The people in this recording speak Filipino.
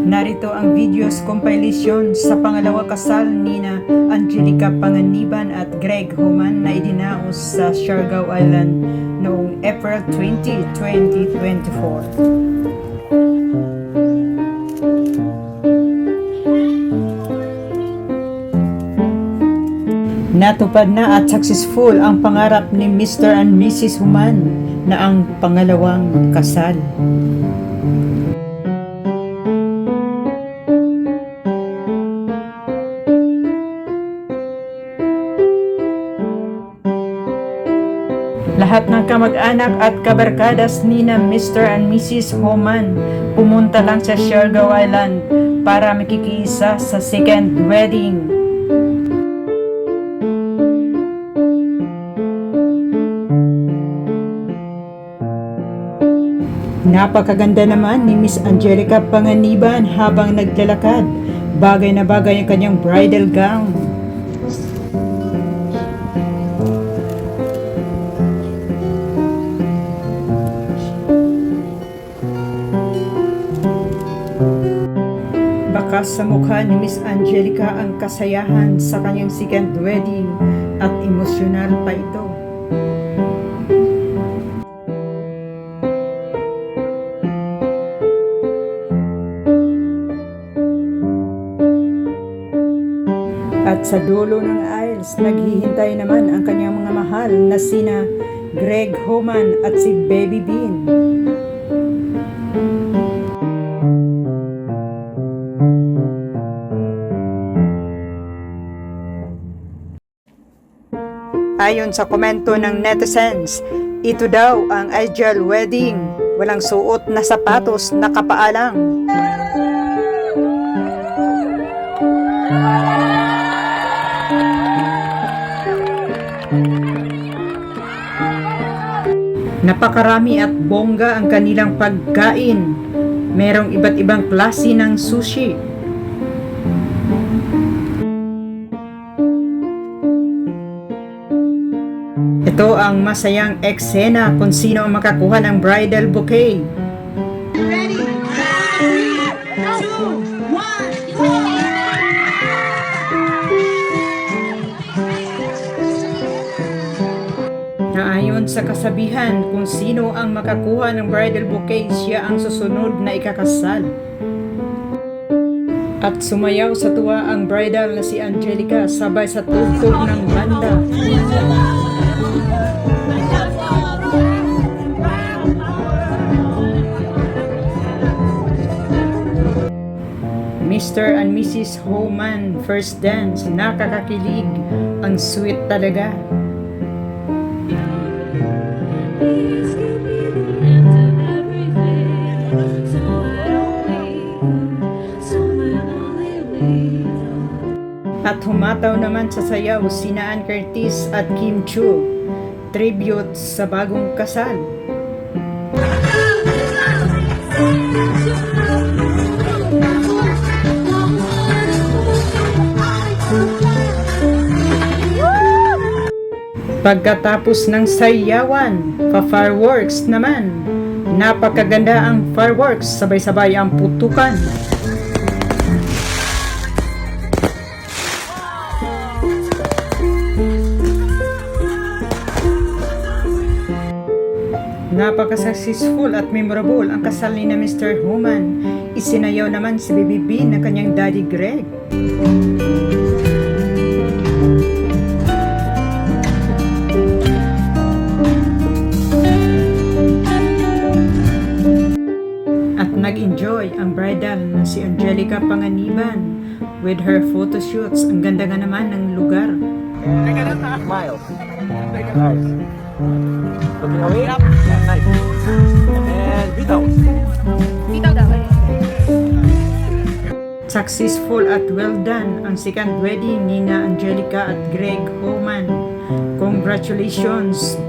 Narito ang videos compilation sa pangalawa kasal nina Angelica Panganiban at Greg Homan na idinaos sa Siargao Island noong April 20, 2024. Natupad na at successful ang pangarap ni Mr. and Mrs. Homan na ang pangalawang kasal. Lahat ng kamag-anak at kabarkadas nina Mr. and Mrs. Homan pumunta lang sa Siargao Island para makikiisa sa second wedding. Napakaganda naman ni Miss Angelica Panganiban habang naglalakad. Bagay na bagay ang kanyang bridal gown. Bakas sa mukha ni Miss Angelica ang kasayahan sa kanyang second wedding at emosyonal pa ito. At sa dulo ng aisles, naghihintay naman ang kanyang mga mahal na sina Greg Homan at si Baby Bean. Ayon sa komento ng netizens, ito daw ang ideal wedding. Walang suot na sapatos, nakapaalang. Napakarami at bongga ang kanilang pagkain. Merong iba't ibang klase ng sushi. Ito ang masayang eksena kung sino ang makakuha ng bridal bouquet. Ready? 3, 2, 1, go! Naayon sa kasabihan, kung sino ang makakuha ng bridal bouquet, siya ang susunod na ikakasal. At sumayaw sa tuwa ang bridal na si Angelica sabay sa tugtog ng banda. Mr. and Mrs. Homan first dance, nakakakilig, ang sweet talaga. At humataw naman sa sayaw sina Ann Curtis at Kim Chiu, tribute sa bagong kasal. Pagkatapos ng sayawan, pa-fireworks naman. Napakaganda ang fireworks, sabay-sabay ang putukan. Napaka-successful at memorable ang kasal ni na Mr. Homan. Isinayaw naman si Baby Bean ng kanyang daddy Greg. At nag-enjoy ang bridal na si Angelica Panganiban with her photoshoots. Ang ganda nga naman ng lugar. Smile. Nice. Looking away. Nice. And breathe out. Successful at well done ang second wedding ni na Angelica at Greg Homan. Congratulations